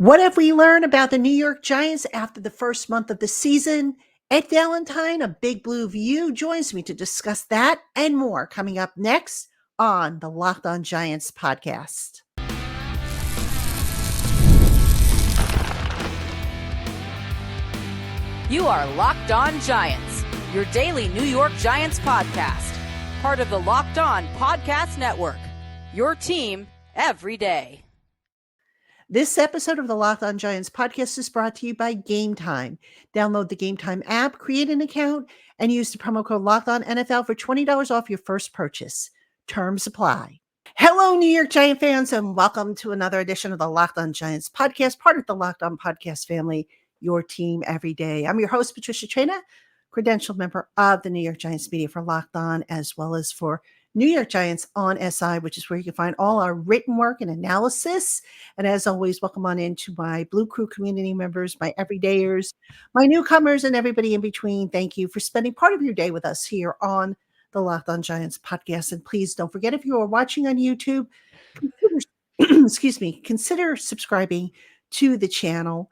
What have we learned about the New York Giants after the first month of the season? Ed Valentine of Big Blue View joins me to discuss that and more coming up next on the Locked On Giants podcast. You are Locked On Giants, your daily New York Giants podcast. Part of the Locked On Podcast Network, your team every day. This episode of the Locked On Giants podcast is brought to you by Game Time. Download the Game Time app, create an account, and use the promo code Locked On NFL for $20 off your first purchase. Terms apply. Hello, New York Giant fans, and welcome to another edition of the Locked On Giants podcast, part of the Locked On Podcast family, your team every day. I'm your host, Patricia Traina, credentialed member of the New York Giants media for Locked On, as well as for New York Giants on SI, which is where you can find all our written work and analysis. And as always, welcome on into my Blue Crew community members, my everydayers, my newcomers, and everybody in between. Thank you for spending part of your day with us here on the Locked On Giants podcast. And please don't forget, if you are watching on YouTube, consider subscribing to the channel.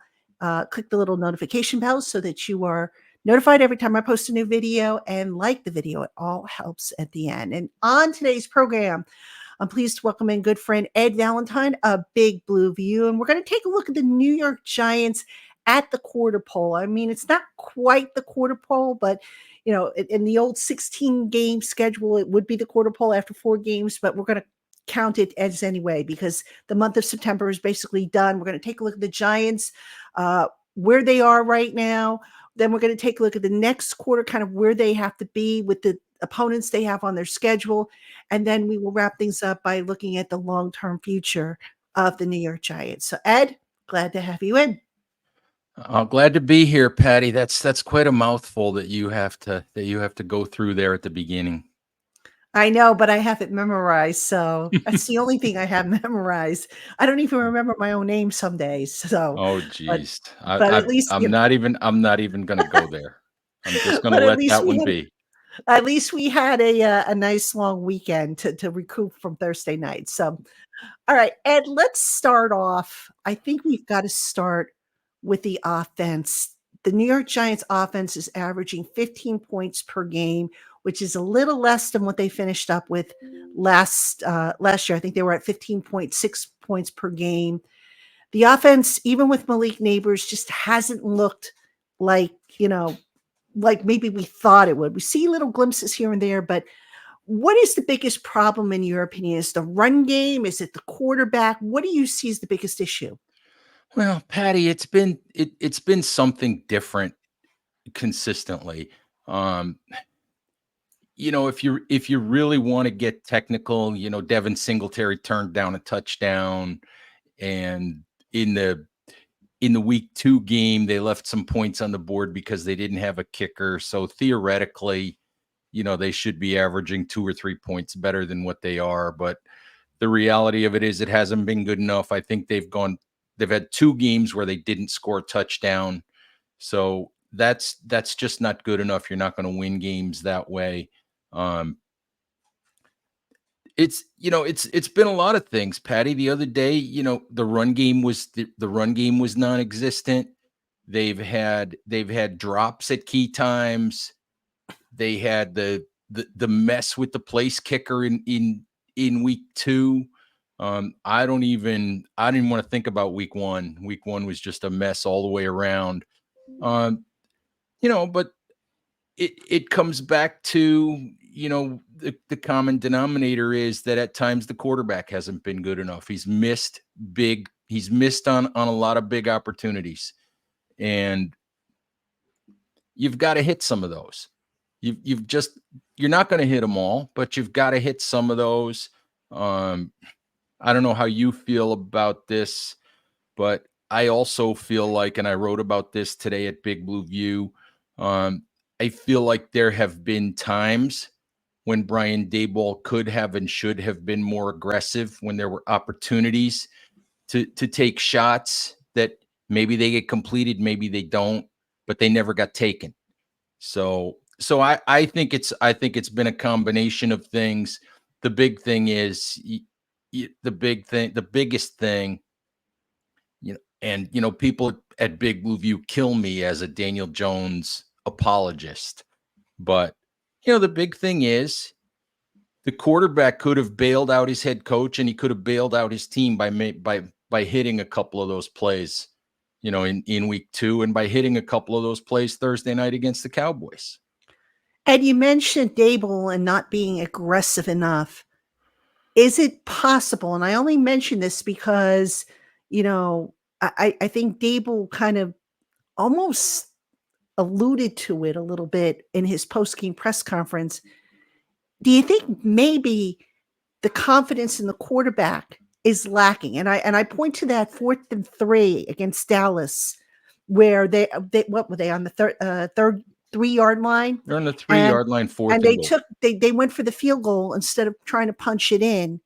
Click the little notification bell so that you are notified every time I post a new video, and like the video. It all helps at the end. And on today's program, I'm pleased to welcome in good friend Ed Valentine of Big Blue View. And we're going to take a look at the New York Giants at the quarter pole. I mean, it's not quite the quarter pole, but you know, in the old 16 game schedule, it would be the quarter pole after 4 games, but we're going to count it as anyway, because the month of September is basically done. We're going to take a look at the Giants, where they are right now. Then we're going to take a look at the next quarter, kind of where they have to be with the opponents they have on their schedule. And then we will wrap things up by looking at the long-term future of the New York Giants. So Ed, glad to have you in. Glad to be here, Patty. That's quite a mouthful that you have to go through there at the beginning. I know, but I have it memorized, so that's the only thing I have memorized. I don't even remember my own name some days. So, oh geez, but at least I'm not even going to go there. I'm just going to let that one be. At least we had a nice long weekend to recoup from Thursday night. So, all right, Ed, let's start off. I think we've got to start with the offense. The New York Giants offense is averaging 15 points per game, which is a little less than what they finished up with last year. I think they were at 15.6 points per game. The offense, even with Malik Neighbors, just hasn't looked like, like maybe we thought it would. We see little glimpses here and there, but what is the biggest problem in your opinion? Is the run game? Is it the quarterback? What do you see as the biggest issue? Well, Patty, it's been something different consistently. If you really want to get technical, Devin Singletary turned down a touchdown, and in the week 2 game, they left some points on the board because they didn't have a kicker. So theoretically, they should be averaging 2 or 3 points better than what they are. But the reality of it is it hasn't been good enough. I think they've had 2 games where they didn't score a touchdown. So that's just not good enough. You're not going to win games that way. It's been a lot of things, Patty. The other day, the run game was non-existent. They've had drops at key times. They had the mess with the place kicker in week 2. I didn't even want to think about week 1. Week 1 was just a mess all the way around. But it comes back to, the common denominator is that at times the quarterback hasn't been good enough. He's missed on a lot of big opportunities, and you've got to hit some of those. You're not going to hit them all, but you've got to hit some of those. I don't know how you feel about this, but I also feel like, and I wrote about this today at Big Blue View, I feel like there have been times when Brian Daboll could have and should have been more aggressive when there were opportunities to take shots that maybe they get completed, maybe they don't, but they never got taken. So I think it's been a combination of things. The big thing is the biggest thing, And, you know, people at Big Blue View kill me as a Daniel Jones apologist. But, you know, the big thing is the quarterback could have bailed out his head coach, and he could have bailed out his team by hitting a couple of those plays, you know, in week 2, and by hitting a couple of those plays Thursday night against the Cowboys. And you mentioned Dable and not being aggressive enough. Is it possible? And I only mention this because, you know, I think Dable kind of almost alluded to it a little bit in his post-game press conference. Do you think maybe the confidence in the quarterback is lacking? And I point to that 4th and 3 against Dallas, where they what were they on the third 3-yard line? They're on the 3-yard And line, 4th and and goal. they went for the field goal instead of trying to punch it in,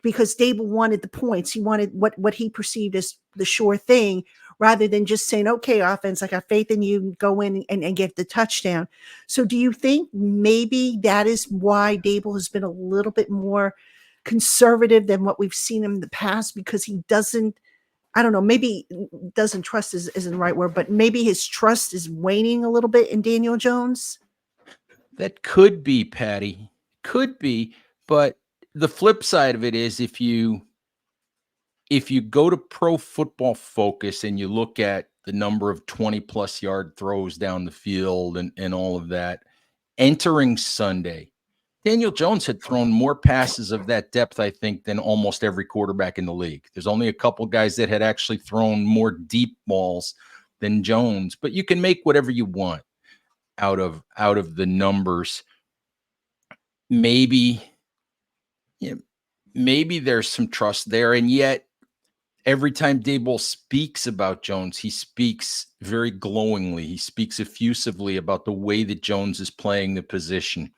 because Dable wanted the points. He wanted what he perceived as the sure thing, rather than just saying, okay, offense, I got faith in you, go in and get the touchdown. So do you think maybe that is why Dable has been a little bit more conservative than what we've seen him in the past? Because he doesn't, I don't know, maybe doesn't trust isn't the right word, but maybe his trust is waning a little bit in Daniel Jones? That could be, Patty. Could be. But the flip side of it is, if you go to Pro Football Focus and you look at the number of 20+ yard throws down the field and all of that, entering Sunday, Daniel Jones had thrown more passes of that depth, I think, than almost every quarterback in the league. There's only a couple guys that had actually thrown more deep balls than Jones, but you can make whatever you want out of the numbers. Maybe, you know, maybe there's some trust there, and yet every time Daboll speaks about Jones, he speaks very glowingly. He speaks effusively about the way that Jones is playing the position.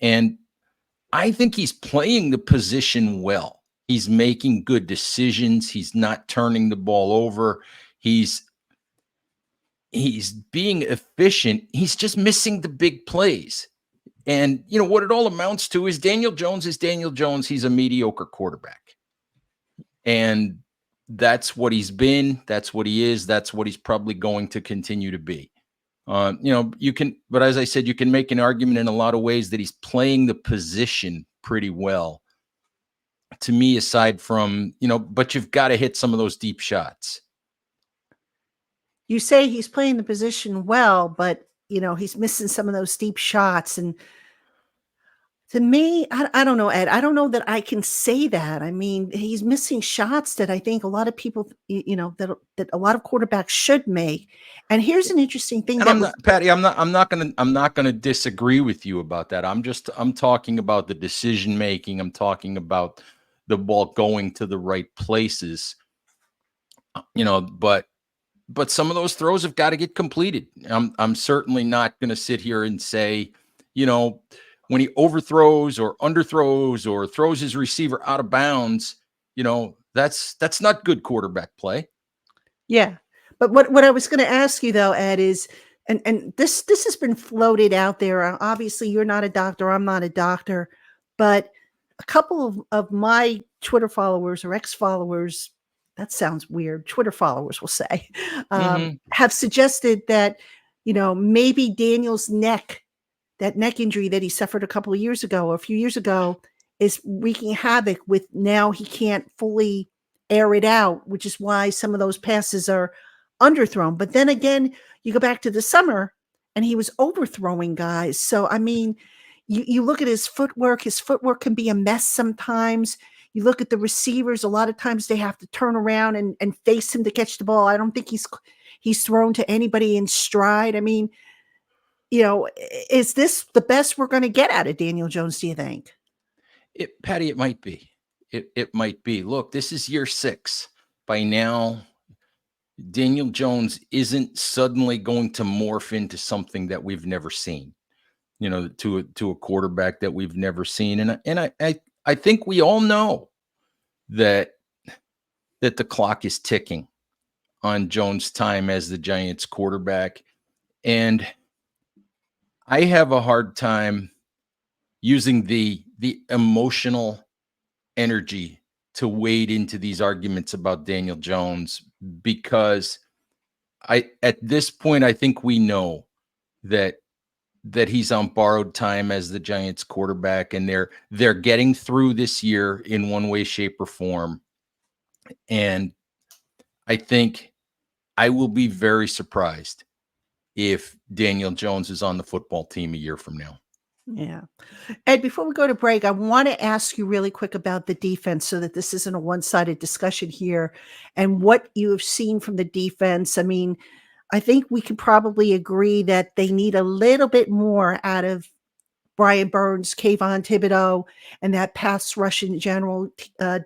And I think he's playing the position well. He's making good decisions. He's not turning the ball over. He's being efficient. He's just missing the big plays. And, you know, what it all amounts to is Daniel Jones is Daniel Jones. He's a mediocre quarterback. And that's what he's been. That's what he is. That's what he's probably going to continue to be. You know, but as I said, you can make an argument in a lot of ways that he's playing the position pretty well. To me, aside from, you know, but you've got to hit some of those deep shots. You say he's playing the position well, but, you know, he's missing some of those deep shots. And to me, I don't know, Ed. I don't know that I can say that. I mean, he's missing shots that I think a lot of people, you know, that a lot of quarterbacks should make. And here's an interesting thing And that I'm not, Patty, I'm not gonna disagree with you about that. I'm talking about the decision making. I'm talking about the ball going to the right places. You know, but some of those throws have got to get completed. I'm certainly not going to sit here and say, you know, when he overthrows or underthrows or throws his receiver out of bounds, you know, that's not good quarterback play. Yeah. But what I was going to ask you though, Ed, is, and this has been floated out there. Obviously, you're not a doctor. I'm not a doctor, but a couple of my Twitter followers or ex-followers, that sounds weird, Twitter followers will say, have suggested that, you know, maybe Daniel's that neck injury that he suffered a couple of years ago or a few years ago is wreaking havoc with, now he can't fully air it out, which is why some of those passes are underthrown. But then again, you go back to the summer and he was overthrowing guys. So, I mean, you look at his footwork can be a mess sometimes. You look at the receivers, a lot of times they have to turn around and face him to catch the ball. I don't think he's thrown to anybody in stride. I mean, you know, is this the best we're going to get out of Daniel Jones, do you think? Patty, it might be. It might be. Look, this is year 6. By now, Daniel Jones isn't suddenly going to morph into something that we've never seen, you know, to a quarterback that we've never seen. And I think we all know that the clock is ticking on Jones' time as the Giants quarterback. And I have a hard time using the emotional energy to wade into these arguments about Daniel Jones, because at this point, I think we know that he's on borrowed time as the Giants quarterback, and they're getting through this year in one way, shape, or form. And I think I will be very surprised if Daniel Jones is on the football team a year from now. Yeah. Ed, before we go to break, I want to ask you really quick about the defense so that this isn't a one-sided discussion here and what you have seen from the defense. I mean, I think we can probably agree that they need a little bit more out of Brian Burns, Kayvon Thibodeau, and that pass rush in general.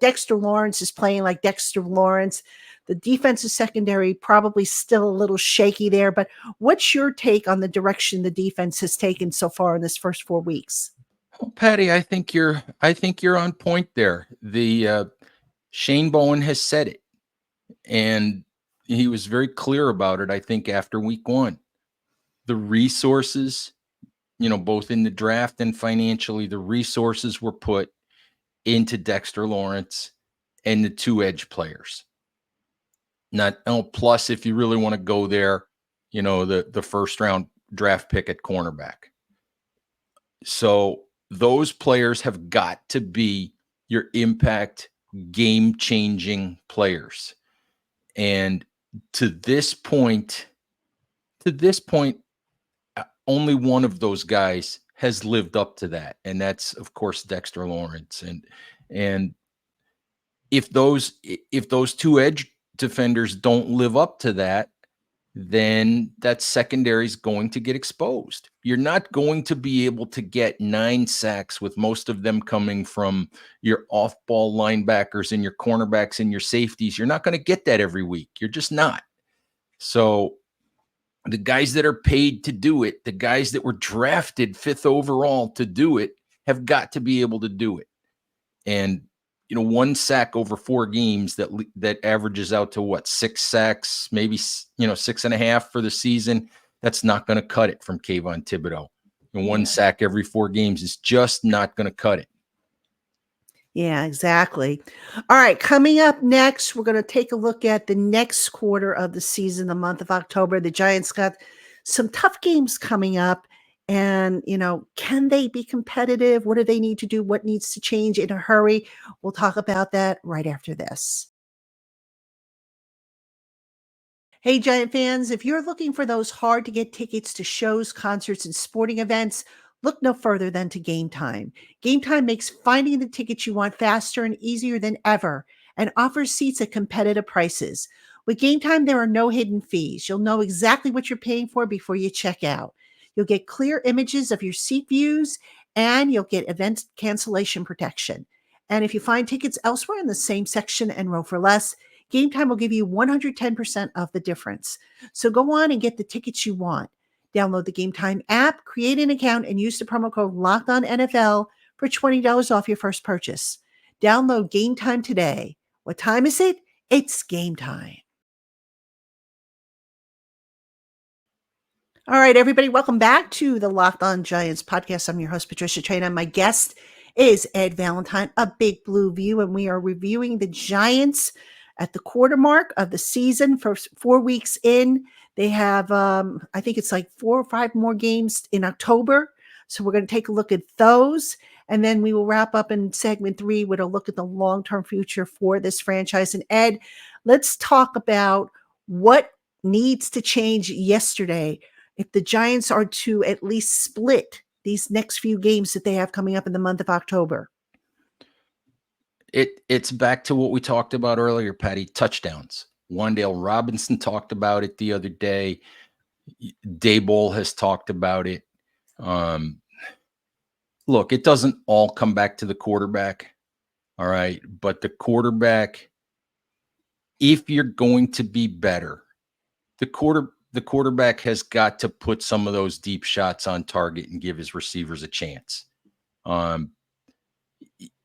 Dexter Lawrence is playing like Dexter Lawrence. The defensive secondary probably still a little shaky there, but what's your take on the direction the defense has taken so far in this first 4 weeks? Well, Patty, I think you're on point there. The Shane Bowen has said it, and he was very clear about it. I think after week 1, the resources, both in the draft and financially, the resources were put into Dexter Lawrence and the 2 edge players. Not plus, if you really want to go there, the first round draft pick at cornerback. So those players have got to be your impact game changing players. And to this point, only one of those guys has lived up to that. And that's, of course, Dexter Lawrence. And if those 2 edge defenders don't live up to that, then that secondary is going to get exposed. You're not going to be able to get 9 sacks with most of them coming from your off-ball linebackers and your cornerbacks and your safeties. You're not going to get that every week. You're just not. So the guys that are paid to do it, the guys that were drafted 5th overall to do it, have got to be able to do it. And 1 sack over 4 games that averages out to what, 6 sacks, maybe 6.5 for the season. That's not going to cut it from Kayvon Thibodeau. And 1 sack every 4 games is just not going to cut it. Yeah, exactly. All right, coming up next, we're going to take a look at the next quarter of the season, the month of October. The Giants got some tough games coming up. And, can they be competitive? What do they need to do? What needs to change in a hurry? We'll talk about that right after this. Hey, Giant fans, if you're looking for those hard to get tickets to shows, concerts, and sporting events, look no further than to Game Time. Game Time makes finding the tickets you want faster and easier than ever and offers seats at competitive prices. With Game Time, there are no hidden fees. You'll know exactly what you're paying for before you check out. You'll get clear images of your seat views, and you'll get event cancellation protection. And if you find tickets elsewhere in the same section and row for less, Game Time will give you 110% of the difference. So go on and get the tickets you want. Download the Game Time app, create an account, and use the promo code LOCKEDONNFL for $20 off your first purchase. Download Game Time today. What time is it? It's game time. All right, everybody, welcome back to the Locked On Giants podcast. I'm your host, Patricia Traina. My guest is Ed Valentine, a Big Blue View, and we are reviewing the Giants at the quarter mark of the season. For 4 weeks in, they have, I think it's like 4 or 5 more games in October. So we're going to take a look at those. And then we will wrap up in segment 3 with a look at the long-term future for this franchise. And Ed, let's talk about what needs to change yesterday if the Giants are to at least split these next few games that they have coming up in the month of October. It's back to what we talked about earlier, Patty, touchdowns. Wan'Dale Robinson talked about it the other day. Daboll has talked about it. Look, it doesn't all come back to the quarterback, all right? But the quarterback, if you're going to be better, the quarterback has got to put some of those deep shots on target and give his receivers a chance.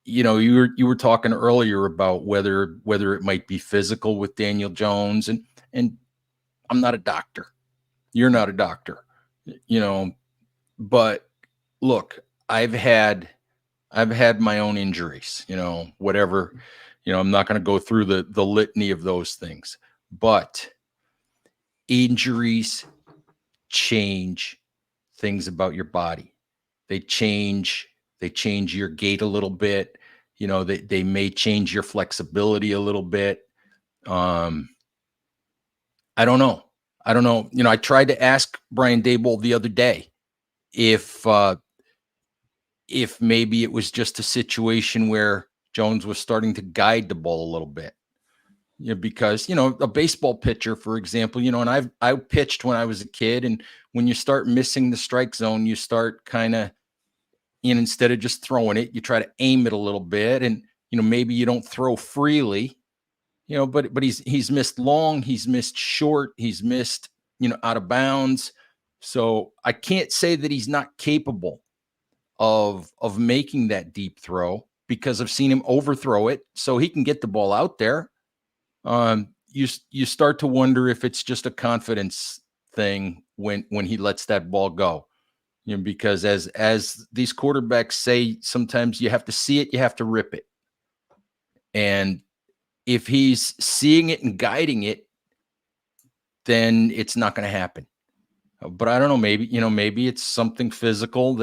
You were talking earlier about whether it might be physical with Daniel Jones, and I'm not a doctor. You're not a doctor, but look, I've had my own injuries, whatever, I'm not going to go through the litany of those things, But injuries change things about your body. They change your gait a little bit. They may change your flexibility a little bit. Um, I don't know. I tried to ask Brian Daboll the other day if maybe it was just a situation where Jones was starting to guide the ball a little bit. Because a baseball pitcher, for example, and I pitched when I was a kid, and when you start missing the strike zone, you start kind of, instead of just throwing it, you try to aim it a little bit, and maybe you don't throw freely, but he's missed long, he's missed short, he's missed out of bounds. So I can't say that he's not capable of making that deep throw, because I've seen him overthrow it so he can get the ball out there. You start to wonder if it's just a confidence thing when he lets that ball go. Because as these quarterbacks say, sometimes you have to see it, you have to rip it. And if he's seeing it and guiding it, then it's not going to happen. But I don't know, maybe it's something physical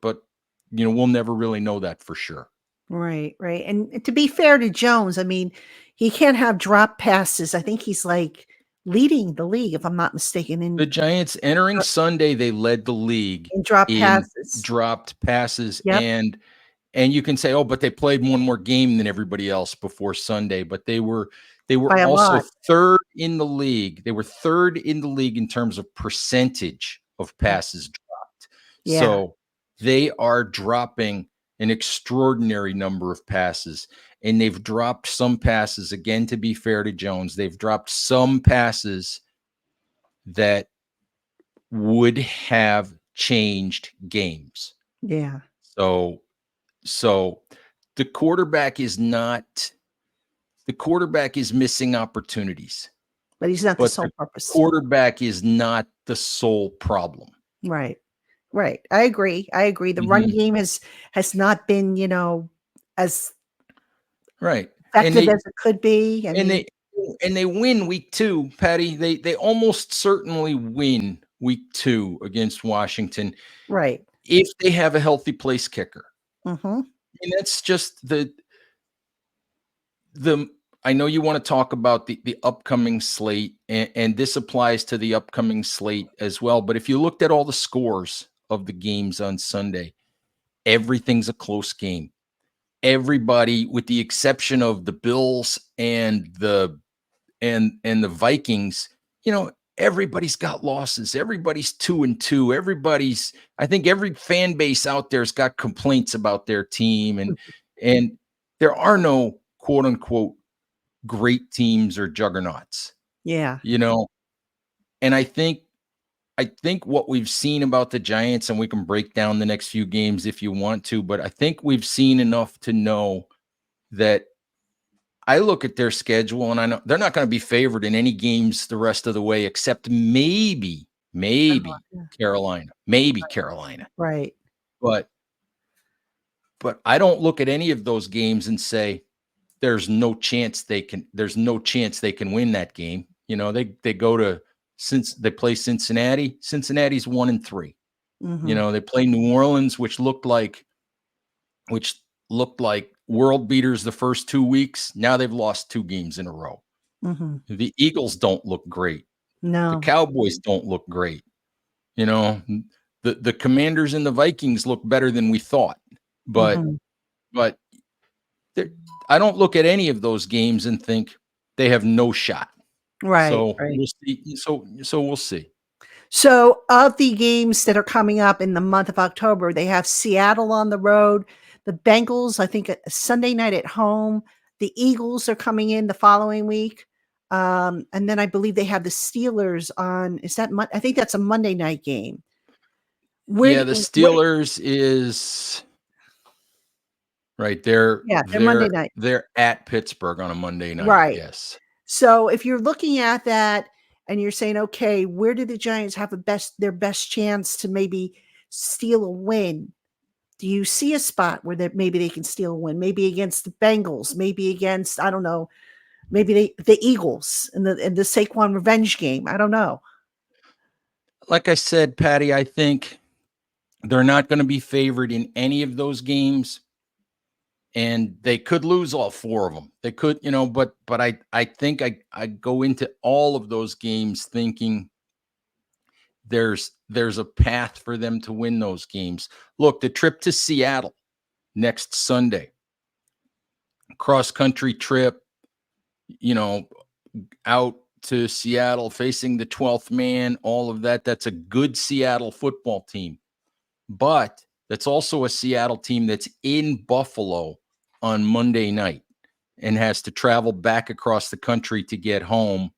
but we'll never really know that for sure. Right, right. And to be fair to Jones, I mean, he can't have drop passes. I think he's like leading the league, if I'm not mistaken, The Giants entering Sunday, they led the league in drop in passes. dropped passes. Yep. And you can say, oh, but they played one more game than everybody else before Sunday, but they were By a also lot. third in the league. They were third in the league in terms of percentage of passes dropped. Yeah. So they are dropping an extraordinary number of passes, and they've dropped some passes. Again, to be fair to Jones, they've dropped some passes that would have changed games. Yeah. So the quarterback is missing opportunities, But he's not the but sole the purpose. quarterback is not the sole problem. Right. Right. I agree. The run game has not been, as Right. effective as it could be. I And mean, they win week 2, Patty. They almost certainly win week 2 against Washington right. if they have a healthy place kicker. Mm-hmm. And that's just the I know you want to talk about the upcoming slate, and this applies to the upcoming slate as well. But if you looked at all the scores of the games on Sunday, everything's a close game. Everybody, with the exception of the Bills and the Vikings, everybody's got losses. Everybody's 2-2. I think every fan base out there's got complaints about their team, and there are no quote unquote great teams or juggernauts. Yeah. And I think what we've seen about the Giants, and we can break down the next few games if you want to, but I think we've seen enough to know that I look at their schedule and I know they're not going to be favored in any games the rest of the way, except maybe Carolina, Right. but I don't look at any of those games and say there's no chance they can win that game. They go to, since they play Cincinnati. Cincinnati's 1-3. Mm-hmm. They play New Orleans, which looked like world beaters the first 2 weeks. Now they've lost 2 games in a row. Mm-hmm. The Eagles don't look great. No. The Cowboys don't look great. The Commanders and the Vikings look better than we thought. But I don't look at any of those games and think they have no shot. Right. So right. we'll see. So we'll see. So of the games that are coming up in the month of October, they have Seattle on the road, the Bengals, I think, Sunday night at home. The Eagles are coming in the following week. And then I believe they have the Steelers on, I think that's a Monday night game. The Steelers is right there. Yeah, they're Monday night. They're at Pittsburgh on a Monday night. Right. Yes. So if you're looking at that and you're saying, okay, where do the Giants have their best chance to maybe steal a win? Do you see a spot where maybe they can steal a win? Maybe against the Bengals, maybe against, I don't know, Maybe the Eagles in the Saquon revenge game. I don't know. Like I said, Patty, I think they're not going to be favored in any of those games, and they could lose all four of them. They could, but I think I go into all of those games thinking there's a path for them to win those games. Look, the trip to Seattle next Sunday, cross country trip, out to Seattle facing the 12th man, all of that. That's a good Seattle football team. But that's also a Seattle team that's in Buffalo on Monday night and has to travel back across the country to get home,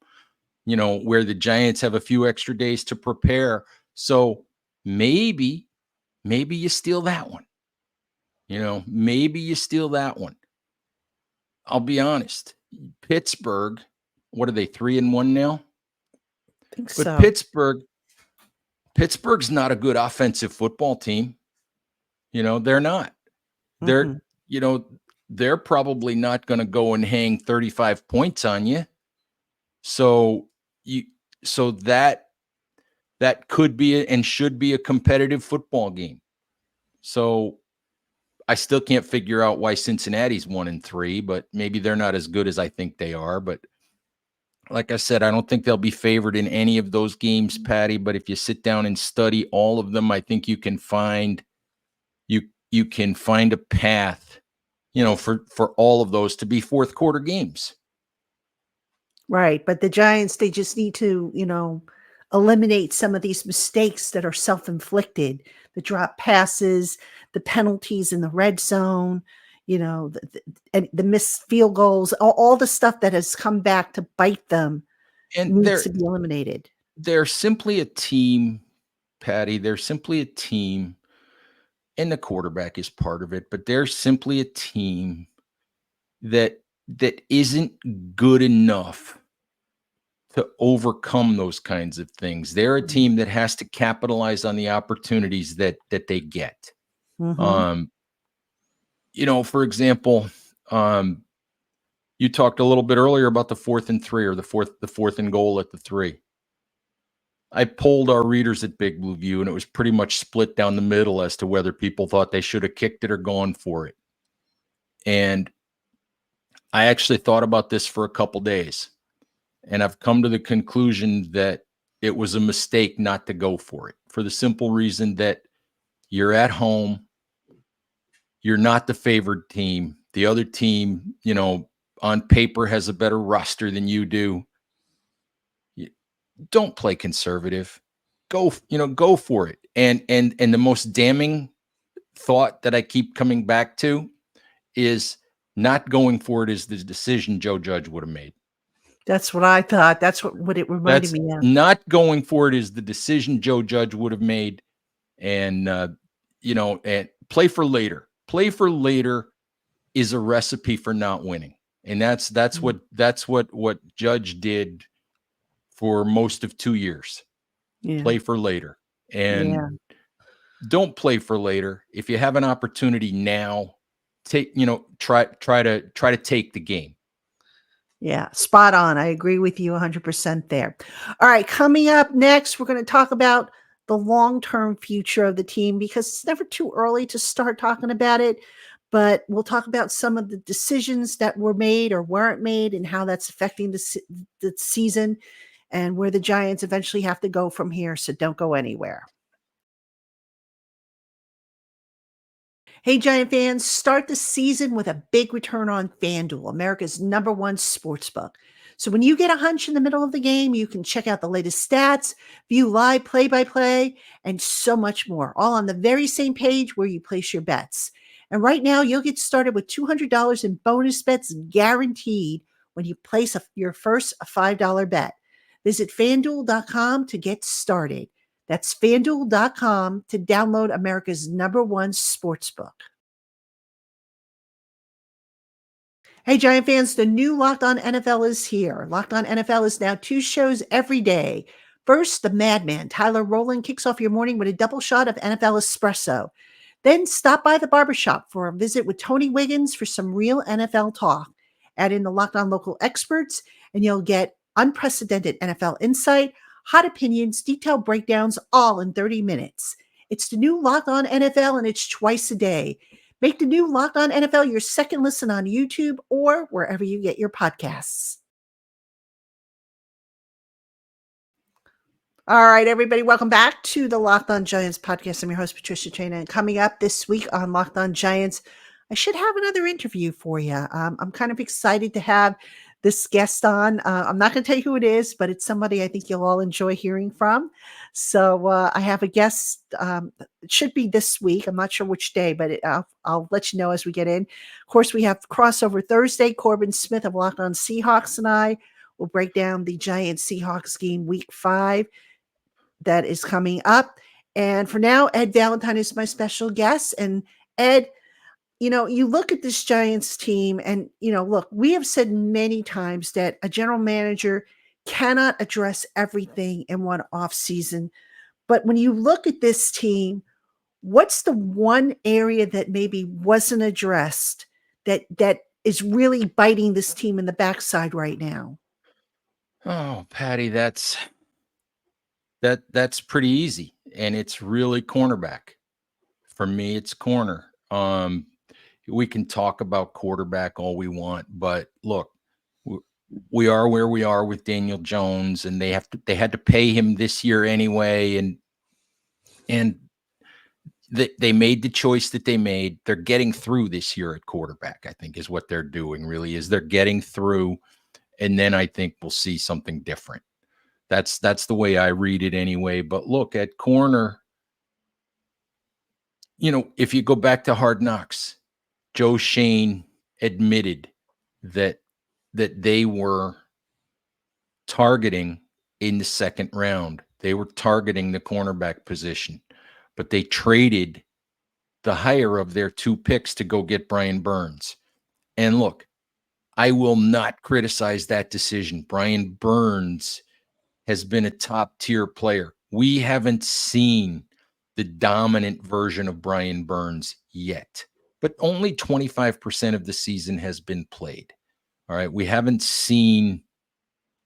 where the Giants have a few extra days to prepare. So maybe you steal that one. Maybe you steal that one. I'll be honest. Pittsburgh, what are they, 3-1 now? I think But so. Pittsburgh's not a good offensive football team. They're not. They're, they're probably not going to go and hang 35 points on you. So that could be and should be a competitive football game. So I still can't figure out why Cincinnati's 1-3, but maybe they're not as good as I think they are. But like I said, I don't think they'll be favored in any of those games, Patty. But if you sit down and study all of them, I think you can find a path, for all of those to be fourth quarter games. Right. But the Giants, they just need to, eliminate some of these mistakes that are self-inflicted, the drop passes, the penalties in the red zone, and the missed field goals, all the stuff that has come back to bite them And needs to be eliminated. they're simply a team, Patty. They're simply a team, and the quarterback is part of it, but they're simply a team that isn't good enough to overcome those kinds of things. They're a team that has to capitalize on the opportunities that they get. Mm-hmm. For example, you talked a little bit earlier about the 4th and 3 or the fourth and goal at the 3. I polled our readers at Big Blue View, and it was pretty much split down the middle as to whether people thought they should have kicked it or gone for it. And I actually thought about this for a couple days, and I've come to the conclusion that it was a mistake not to go for it, for the simple reason that you're at home. You're not the favored team. The other team, on paper has a better roster than you do. Don't play conservative. Go for it. And the most damning thought that I keep coming back to is not going for it is the decision Joe Judge would have made. That's what I thought. That's what it reminded me of. Not going for it is the decision Joe Judge would have made. And, and play for later. Play for later is a recipe for not winning. And that's what Judge did for most of 2 years. Yeah. Play for later. And don't play for later. If you have an opportunity now, try to take the game. Yeah, spot on. I agree with you 100% there. All right, coming up next, we're going to talk about the long-term future of the team, because it's never too early to start talking about it, but we'll talk about some of the decisions that were made or weren't made and how that's affecting the season and where the Giants eventually have to go from here. So don't go anywhere. Hey, Giant fans, start the season with a big return on FanDuel, America's #1 sportsbook. So when you get a hunch in the middle of the game, you can check out the latest stats, view live play-by-play, and so much more, all on the very same page where you place your bets. And right now, you'll get started with $200 in bonus bets guaranteed when you place your first $5 bet. Visit FanDuel.com to get started. That's FanDuel.com to download America's #1 sportsbook. Hey, Giant fans, the new Locked On NFL is here. Locked On NFL is now 2 shows every day. First, the madman, Tyler Rowland, kicks off your morning with a double shot of NFL espresso. Then stop by the barbershop for a visit with Tony Wiggins for some real NFL talk. Add in the Locked On Local experts, and you'll get unprecedented NFL insight, hot opinions, detailed breakdowns, all in 30 minutes. It's the new Locked On NFL, and it's twice a day. Make the new Locked On NFL your second listen on YouTube or wherever you get your podcasts. All right, everybody, welcome back to the Locked On Giants podcast. I'm your host, Patricia Traina, and coming up this week on Locked On Giants, I should have another interview for you. I'm kind of excited to have this guest on. I'm not going to tell you who it is, but it's somebody I think you'll all enjoy hearing from. So I have a guest. It should be this week. I'm not sure which day, but I'll let you know as we get in. Of course, we have crossover Thursday. Corbin Smith of Locked On Seahawks and I will break down the Giants Seahawks game week 5 that is coming up. And for now, Ed Valentine is my special guest. And Ed, you look at this Giants team and, look, we have said many times that a general manager cannot address everything in one offseason. But when you look at this team, what's the one area that maybe wasn't addressed that is really biting this team in the backside right now? Oh, Patty, that's pretty easy. And it's really cornerback. For me, it's corner. We can talk about quarterback all we want, but look, we are where we are with Daniel Jones, and they had to pay him this year anyway. And they made the choice that they made. They're getting through this year at quarterback, I think, is what they're doing, really, is they're getting through. And then I think we'll see something different. That's the way I read it anyway. But look, at corner, if you go back to Hard Knocks, Joe Shane admitted that they were targeting in the second round. They were targeting the cornerback position, but they traded the higher of their 2 picks to go get Brian Burns. And look, I will not criticize that decision. Brian Burns has been a top-tier player. We haven't seen the dominant version of Brian Burns yet, but only 25% of the season has been played. All right. We haven't seen,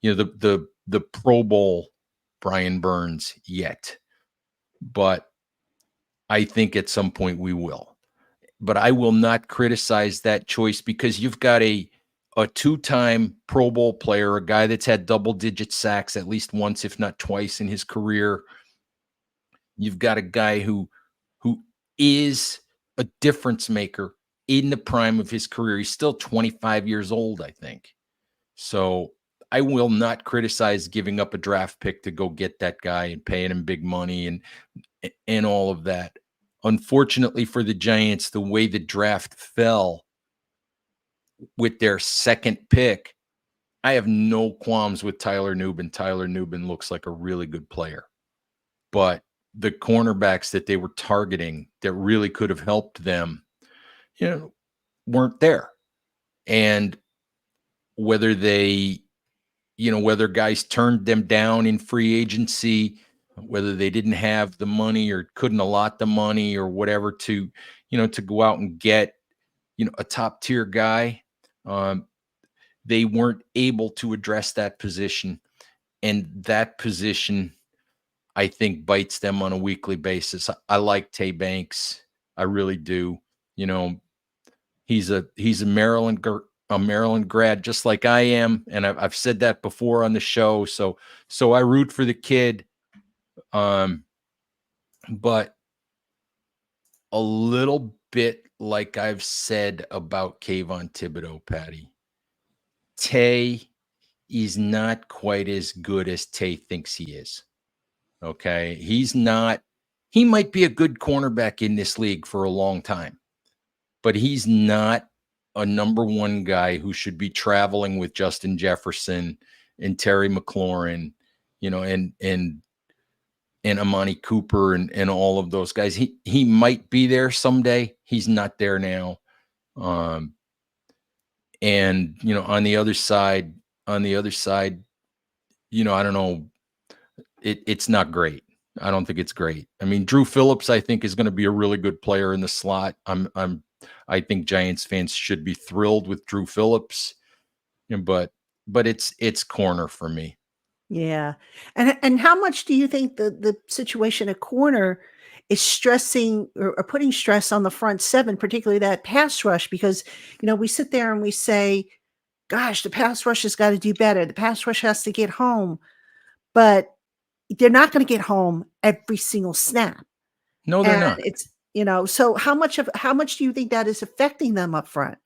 the Pro Bowl Brian Burns yet, but I think at some point we will. But I will not criticize that choice, because you've got a 2-time Pro Bowl player, a guy that's had double-digit sacks at least once, if not twice in his career. You've got a guy who is a difference maker in the prime of his career. He's still 25 years old, I think. So I will not criticize giving up a draft pick to go get that guy and paying him big money and all of that. Unfortunately for the Giants, the way the draft fell with their second pick, I have no qualms with Tyler Nubin. Tyler Nubin looks like a really good player. But the cornerbacks that they were targeting that really could have helped them, weren't there. And whether whether guys turned them down in free agency, whether they didn't have the money or couldn't allot the money or whatever to go out and get, a top tier guy, they weren't able to address that position. And that position, I think, bites them on a weekly basis. I like Tay Banks. I really do. He's a Maryland grad, just like I am. And I've said that before on the show. So I root for the kid. But a little bit like I've said about Kayvon Thibodeau, Patty, Tay is not quite as good as Tay thinks he is. Okay. He's not, he might be a good cornerback in this league for a long time, but he's not a number 1 guy who should be traveling with Justin Jefferson and Terry McLaurin, and Amani Cooper and all of those guys. He might be there someday. He's not there now. And on the other side, I don't know. It's not great. I don't think it's great. I mean, Drew Phillips, I think, is going to be a really good player in the slot. I think Giants fans should be thrilled with Drew Phillips. but it's corner for me. Yeah. And how much do you think the situation at corner is stressing or putting stress on the front seven, particularly that pass rush? Because, we sit there and we say, gosh, the pass rush has got to do better. The pass rush has to get home, but they're not going to get home every single snap. No, they're And not. so how much do you think that is affecting them up front?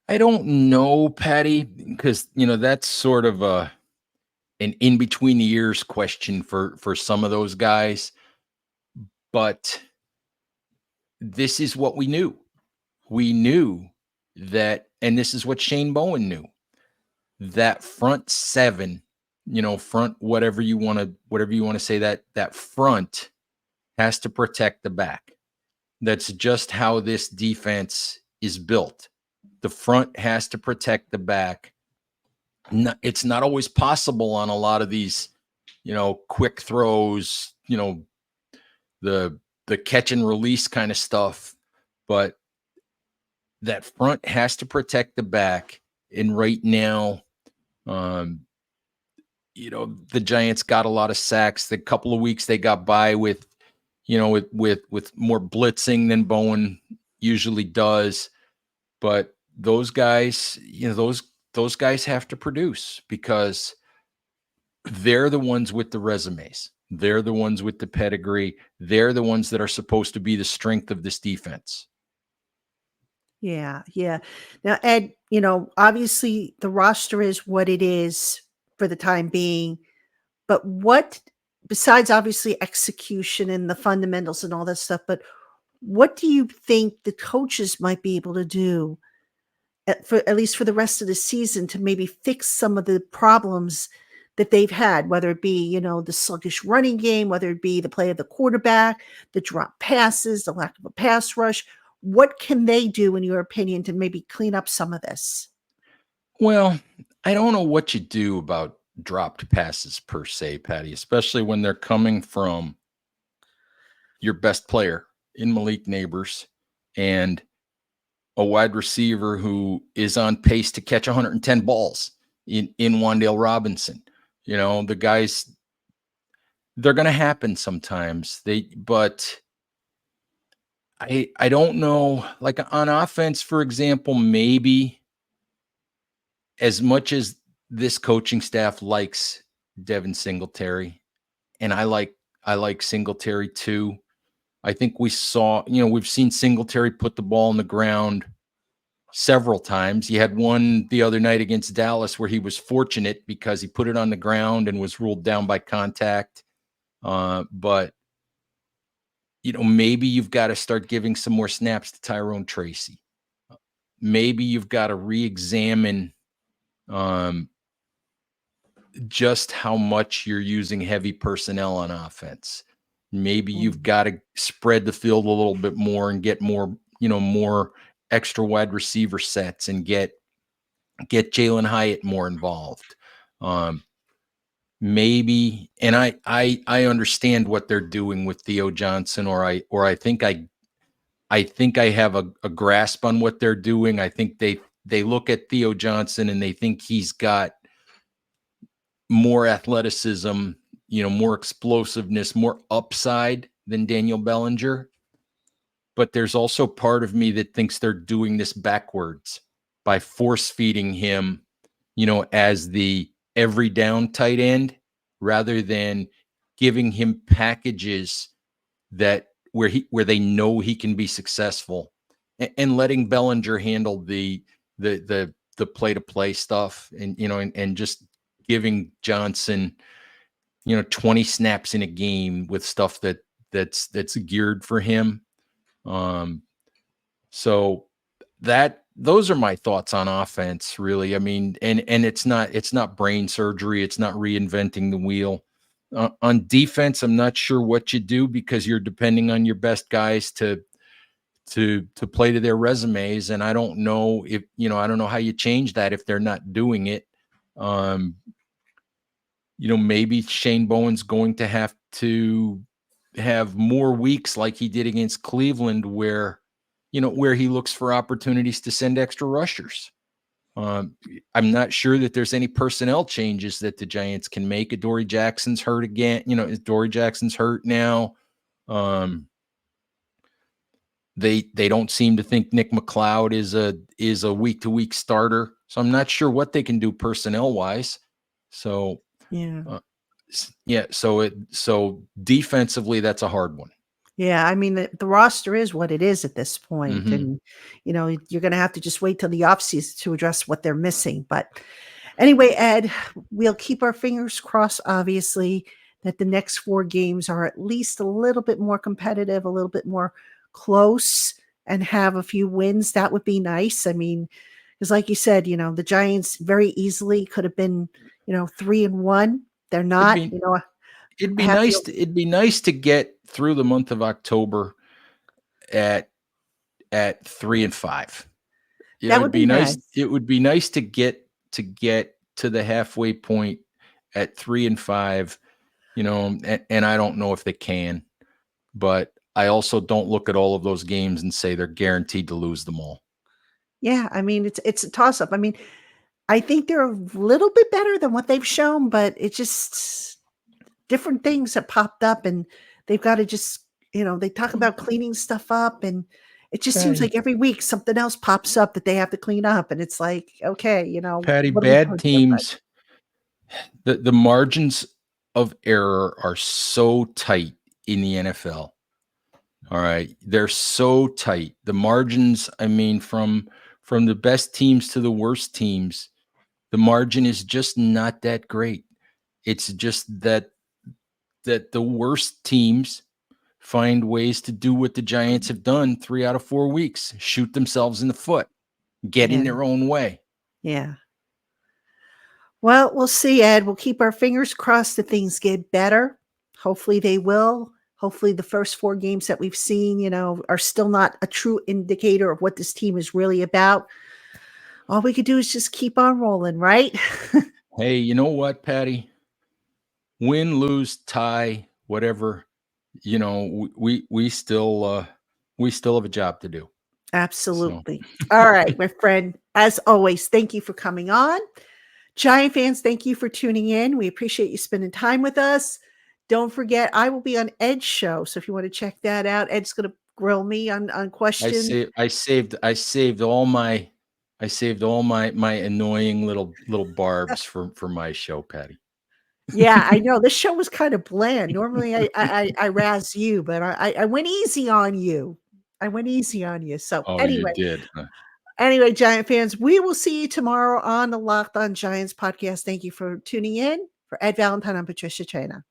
I don't know, Patty, because that's sort of an in between the ears question for some of those guys. But this is what we knew. We knew that, and this is what Shane Bowen knew, that front seven, front whatever you want to say, that front has to protect the back. That's just how this defense is built. The front has to protect the back. It's not always possible on a lot of these, quick throws, the catch and release kind of stuff, but that front has to protect the back. And right now, um, the Giants got a lot of sacks. The couple of weeks they got by with, with more blitzing than Bowen usually does. But those guys, those guys have to produce because they're the ones with the resumes. They're the ones with the pedigree. They're the ones that are supposed to be the strength of this defense. Yeah, yeah. Now, Ed, obviously the roster is what it is for the time being, but what, besides obviously execution and the fundamentals and all that stuff, but what do you think the coaches might be able to do at least for the rest of the season to maybe fix some of the problems that they've had, whether it be, the sluggish running game, whether it be the play of the quarterback, the drop passes, the lack of a pass rush. What can they do, in your opinion, to maybe clean up some of this? Well, I don't know what you do about dropped passes per se, Patty, especially when they're coming from your best player in Malik Neighbors and a wide receiver who is on pace to catch 110 balls in Wan'Dale Robinson. The guys, they're going to happen sometimes. But I don't know, like on offense, for example, maybe as much as this coaching staff likes Devin Singletary, and I like Singletary too. I think we've seen Singletary put the ball on the ground several times. He had one the other night against Dallas where he was fortunate because he put it on the ground and was ruled down by contact. But maybe you've got to start giving some more snaps to Tyrone Tracy. Maybe you've got to re-examine just how much you're using heavy personnel on offense. Maybe you've got to spread the field a little bit more and get more, more extra wide receiver sets and get Jalen Hyatt more involved. Maybe, and I understand what they're doing with Theo Johnson, or I think I have a grasp on what they're doing. I think they look at Theo Johnson and they think he's got more athleticism, more explosiveness, more upside than Daniel Bellinger. But there's also part of me that thinks they're doing this backwards by force feeding him, as the every down tight end rather than giving him packages that where they know he can be successful and letting Bellinger handle the play to play stuff and just giving Johnson 20 snaps in a game with stuff that's geared for him. So those are my thoughts on offense, really. I mean, and it's not brain surgery. It's not reinventing the wheel. On defense, I'm not sure what you do because you're depending on your best guys to play to their resumes. And I don't know I don't know how you change that if they're not doing it. Maybe Shane Bowen's going to have to have more weeks like he did against Cleveland where he looks for opportunities to send extra rushers. Um, I'm not sure that there's any personnel changes that the Giants can make. Adoree Jackson's hurt again. Adoree Jackson's hurt now. They don't seem to think Nick McLeod is a week to week starter. So I'm not sure what they can do personnel wise. So Yeah. yeah, so defensively that's a hard one. Yeah, I mean, the roster is what it is at this point, Mm-hmm. and, you're gonna have to just wait till the offseason to address what they're missing, but anyway, Ed, we'll keep our fingers crossed, obviously, that the next 4 games are at least a little bit more competitive, a little bit more close, and have a few wins. That would be nice. I mean, because like you said, the Giants very easily could have been, 3-1. They're It'd not, be I have to. it'd be nice to get through the month of October at 3-5. That It'd would be be nice. nice. It would be nice to get to the halfway point at 3-5. And I don't know if they can, but I also don't look at all of those games and say they're guaranteed to lose them all. Yeah, I mean, it's a toss-up. I mean, I think they're a little bit better than what they've shown, but it just different things have popped up, and they've gotta just they talk about cleaning stuff up, and it just seems Patty, like every week something else pops up that they have to clean up, and it's like, "Okay, Patty, what are we bad doing different?" teams. The margins of error are so tight in the NFL. All right, they're so tight. The margins, I mean, from the best teams to the worst teams, the margin is just not that great. It's just that the worst teams find ways to do what the Giants have done 3 out of 4 weeks, shoot themselves in the foot, get Yeah, in their own way. yeah. Well, we'll see, Ed. We'll keep our fingers crossed that things get better. Hopefully they will. Hopefully the first 4 games that we've seen, are still not a true indicator of what this team is really about. All we could do is just keep on rolling, right? Hey, you know what, Patty? Win, lose, tie, whatever, we still have a job to do. So, Absolutely. All right, my friend. As always, thank you for coming on. Giant fans, thank you for tuning in. We appreciate you spending time with us. Don't forget, I will be on Ed's show. So if you want to check that out, Ed's going to grill me on questions. I saved all my annoying little barbs for my show, Patty. Yeah, I know. This show was kind of bland. Normally I razz you, but I went easy on you. I went easy on you. So Oh, you anyway, did. Huh? Giant fans, we will see you tomorrow on the Locked On Giants podcast. Thank you for tuning in. For Ed Valentine, I'm Patricia Traina.